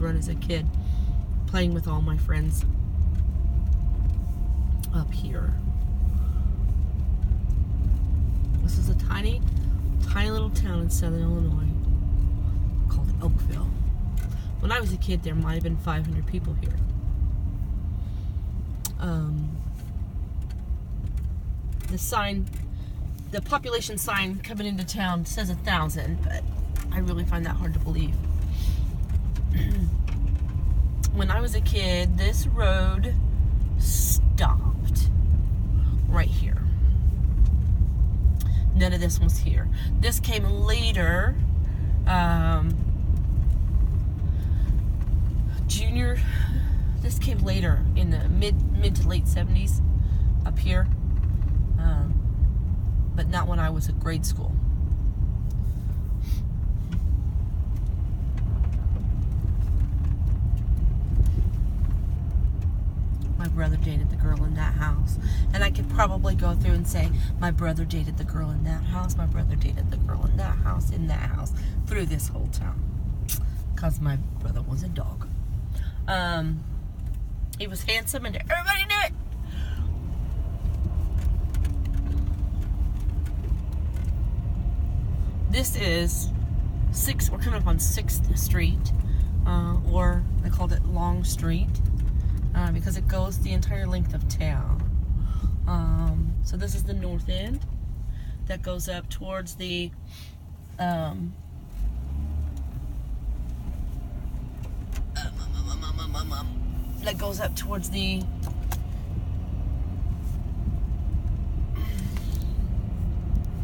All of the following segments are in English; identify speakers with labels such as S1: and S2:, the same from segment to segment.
S1: would run as a kid, playing with all my friends up here. This is a tiny little town in southern Illinois called Elkville. When I was a kid, there might have been 500 people here. The population sign coming into town says 1,000, but I really find that hard to believe. When I was a kid, this road stopped right here. None of this was here. This came later. This came later in the mid to late 70s up here. But not when I was at grade school. My brother dated the girl in that house. And I could probably go through and say, my brother dated the girl in that house, my brother dated the girl in that house, through this whole town. Because my brother was a dog. He was handsome and everybody knew it. This is we're coming up on 6th Street, or they called it Long Street, because it goes the entire length of town. So this is the north end that goes up towards the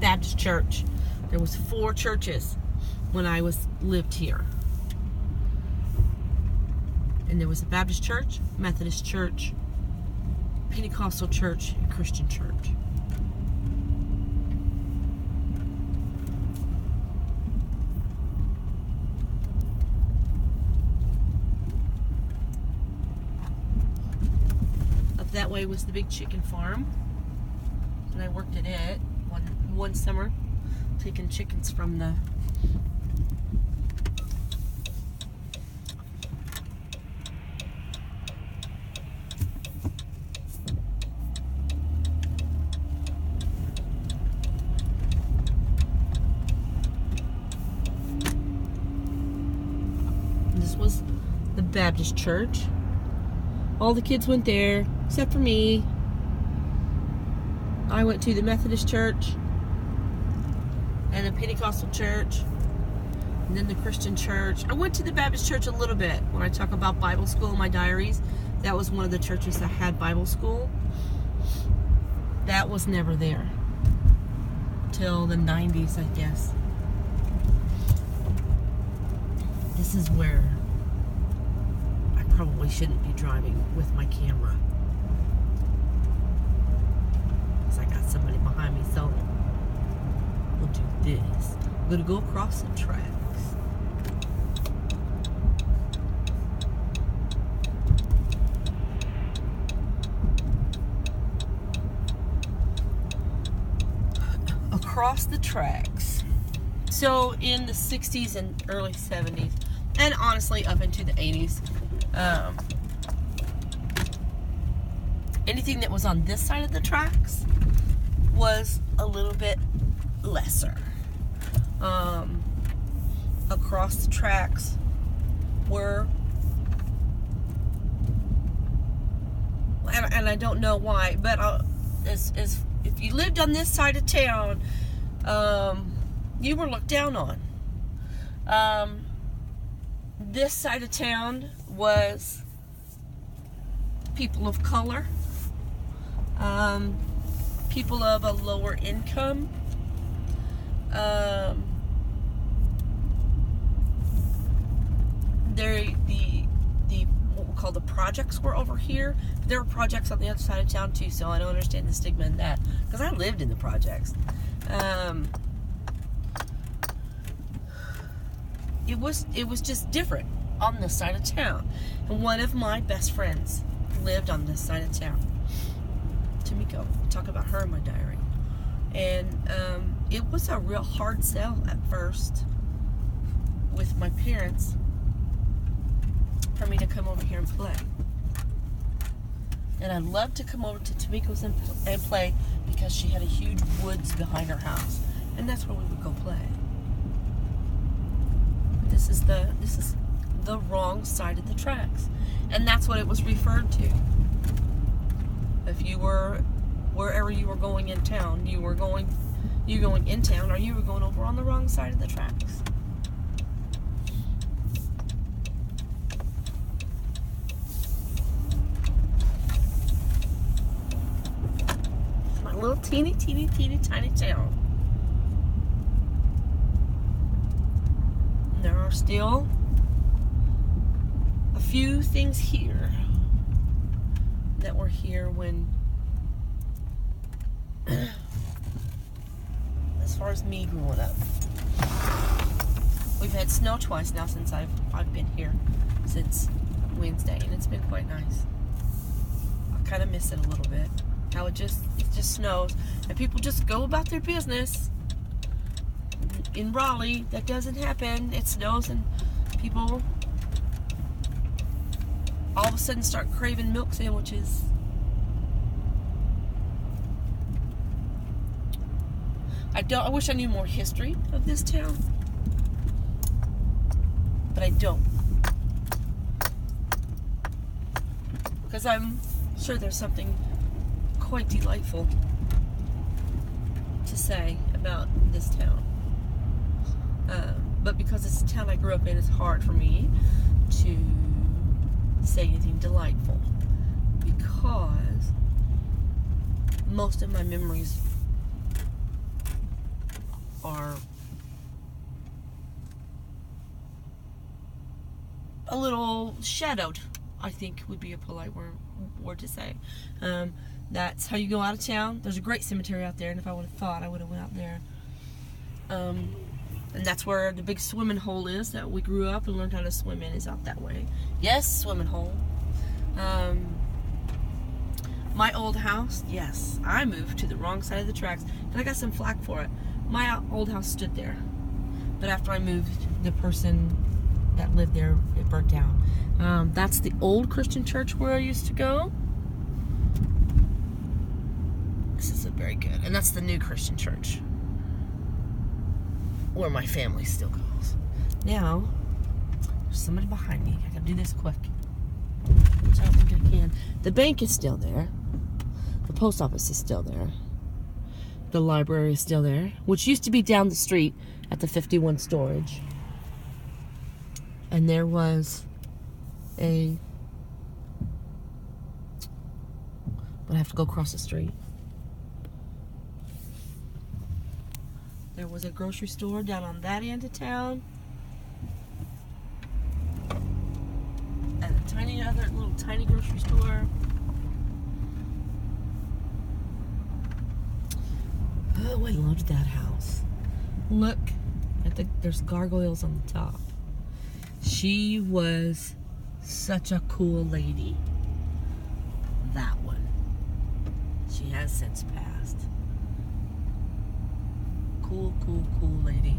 S1: Baptist church. There was 4 churches when I lived here. And there was a Baptist church, Methodist church, Pentecostal church, and Christian church. Up that way was the big chicken farm. And I worked at it one summer, taking chickens from the this was the Baptist church. All the kids went there except for me. I went to the Methodist church and the Pentecostal church, and then the Christian church. I went to the Baptist church a little bit. When I talk about Bible school in my diaries, that was one of the churches that had Bible school. That was never there till the 90s, I guess. This is where I probably shouldn't be driving with my camera, because I got somebody behind me, so we'll do this. I'm gonna go across the tracks. Across the tracks. So in the 60s and early 70s, and honestly up into the 80s, anything that was on this side of the tracks was a little bit lesser. Across the tracks were, and I don't know why, but if you lived on this side of town, you were looked down on. This side of town was people of color, people of a lower income, the what we call the projects were over here. There were projects on the other side of town too, so I don't understand the stigma in that, because I lived in the projects. It was just different on this side of town. And one of my best friends lived on this side of town. Tamiko, I talk about her in my diary. And it was a real hard sell at first with my parents come over here and play. And I'd love to come over to Tamika's and play because she had a huge woods behind her house. And that's where we would go play. This is the wrong side of the tracks. And that's what it was referred to. If you were, wherever you were going in town, you going in town, or you were going over on the wrong side of the tracks. It's my little teeny tiny town. There are still a few things here that were here when, as far as me growing up. We've had snow twice now since I've been here, since Wednesday, and it's been quite nice. I kind of miss it a little bit. How it just snows and people just go about their business. In Raleigh, that doesn't happen. It snows and people all of a sudden start craving milk sandwiches. I wish I knew more history of this town, but I don't, because I'm sure there's something quite delightful to say about this town. But because it's a town I grew up in, it's hard for me to say anything delightful, because most of my memories are a little shadowed, I think would be a polite word to say. That's how you go out of town. There's a great cemetery out there, and if I would have thought, I would have went out there. And that's where the big swimming hole is that we grew up and learned how to swim in, is out that way. Yes, swimming hole. My old house, yes, I moved to the wrong side of the tracks, and I got some flack for it. My old house stood there, but after I moved, the person that lived there, it burnt down. That's the old Christian church where I used to go. This isn't very good. And that's the new Christian church, where my family still goes. Now, there's somebody behind me. I gotta do this quick, which I don't think I can. The bank is still there. The post office is still there. The library is still there, which used to be down the street at the 51 storage. And there was but I have to go across the street. There was a grocery store down on that end of town. And a little tiny grocery store. Oh, I loved that house. Look at there's gargoyles on the top. She was such a cool lady. That one. She has since passed. Cool lady.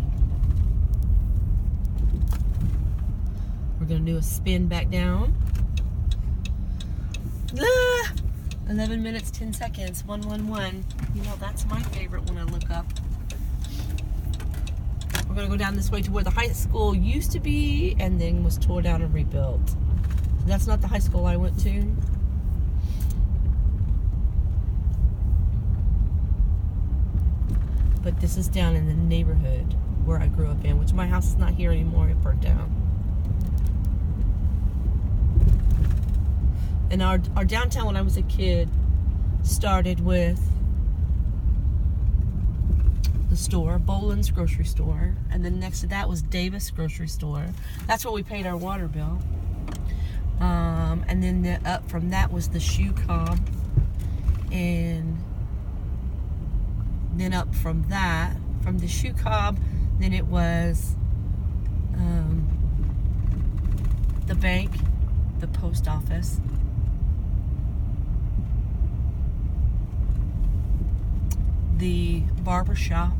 S1: We're gonna do a spin back down. 11 minutes, 10 seconds, 111. You know, that's my favorite when I look up. We're gonna go down this way to where the high school used to be and then was tore down and rebuilt. So that's not the high school I went to. But this is down in the neighborhood where I grew up in, which my house is not here anymore. It burnt down. And our downtown when I was a kid started with the store, Boland's grocery store, and then next to that was Davis grocery store. That's where we paid our water bill. And then up from that was the shoe cob, and then up from that, from the shoe cob, then it was the bank, the post office, the barber shop,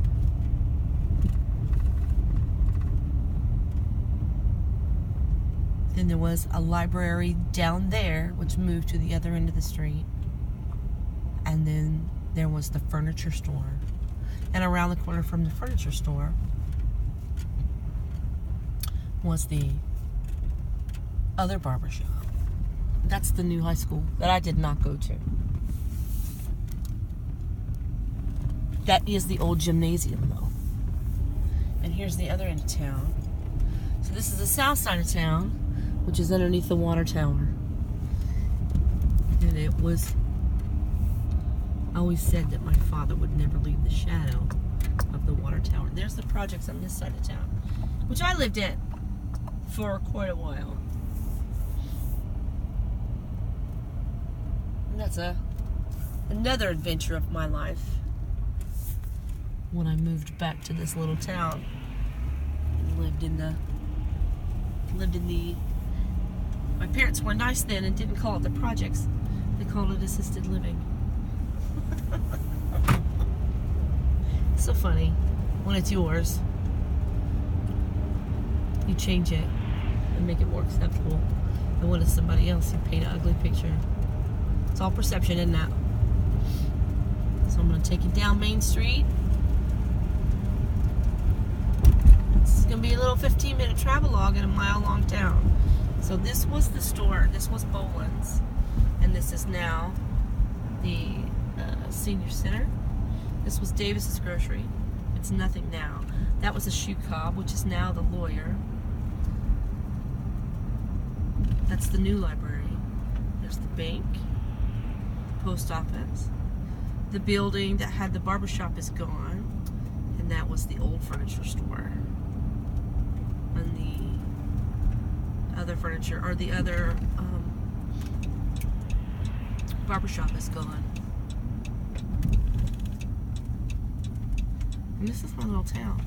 S1: Then there was a library down there, which moved to the other end of the street. And then there was the furniture store. And around the corner from the furniture store was the other barber shop. That's the new high school that I did not go to. That is the old gymnasium, though. And here's the other end of town. So this is the south side of town, which is underneath the water tower. And it was always said that my father would never leave the shadow of the water tower. There's the projects on this side of town, which I lived in for quite a while. And that's another adventure of my life. When I moved back to this little town, lived in the. My parents were nice then and didn't call it the projects; they called it assisted living. So funny. When it's yours, you change it and make it more acceptable. And when it's somebody else, you paint an ugly picture. It's all perception, isn't it? So I'm going to take you down Main Street. This is going to be a little 15-minute travelogue in a mile-long town. So this was the store. This was Boland's. And this is now the senior center. This was Davis's Grocery. It's nothing now. That was a shoe cob, which is now the lawyer. That's the new library. There's the bank, post office. The building that had the barbershop is gone, and that was the old furniture store. And the other furniture, or the other barbershop is gone. And this is my little town.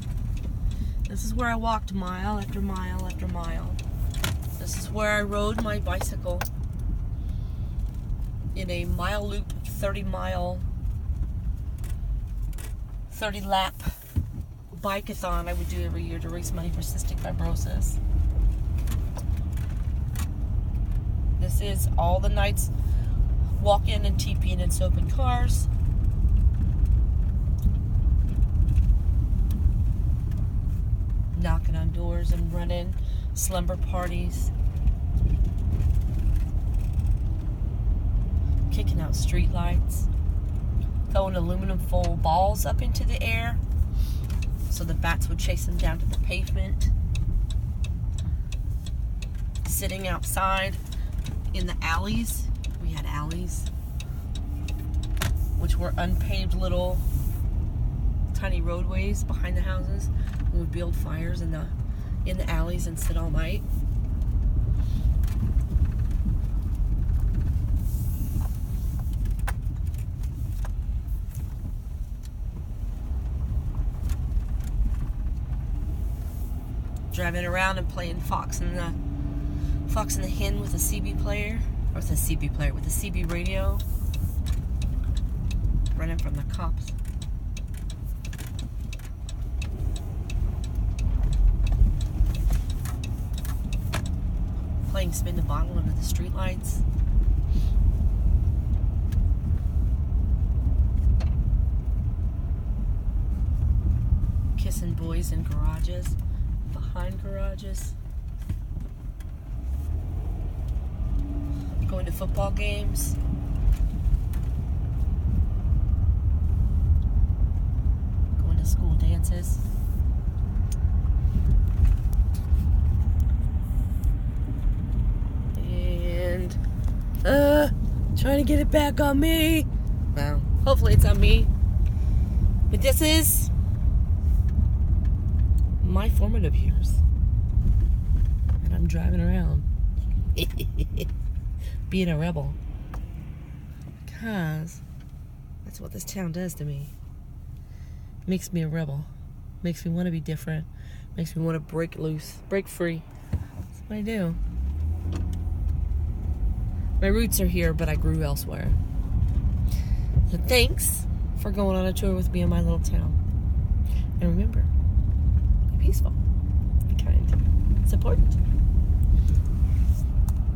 S1: This is where I walked mile after mile after mile. This is where I rode my bicycle in a mile loop, 30 lap bike-a-thon I would do every year to raise money for cystic fibrosis. This is all the nights walk-in and TP in soap and cars. Knocking on doors and running slumber parties. Kicking out street lights. Throwing aluminum foil balls up into the air so the bats would chase them down to the pavement. Sitting outside in the alleys. We had alleys, which were unpaved little tiny roadways behind the houses. We would build fires in the alleys and sit all night. Driving around and playing Fox and the Hen with a CB player, or with a CB radio. Running from the cops. Playing spin the bottle under the streetlights. Kissing boys in garages, behind garages. Going to football games. Going to school dances. Trying to get it back on me. Well, hopefully it's on me. But this is my formative years. And I'm driving around. Being a rebel. Because that's what this town does to me. Makes me a rebel. Makes me want to be different. Makes me want to break loose. Break free. That's what I do. My roots are here, but I grew elsewhere. So thanks for going on a tour with me in my little town. And remember, be peaceful, be kind. It's important.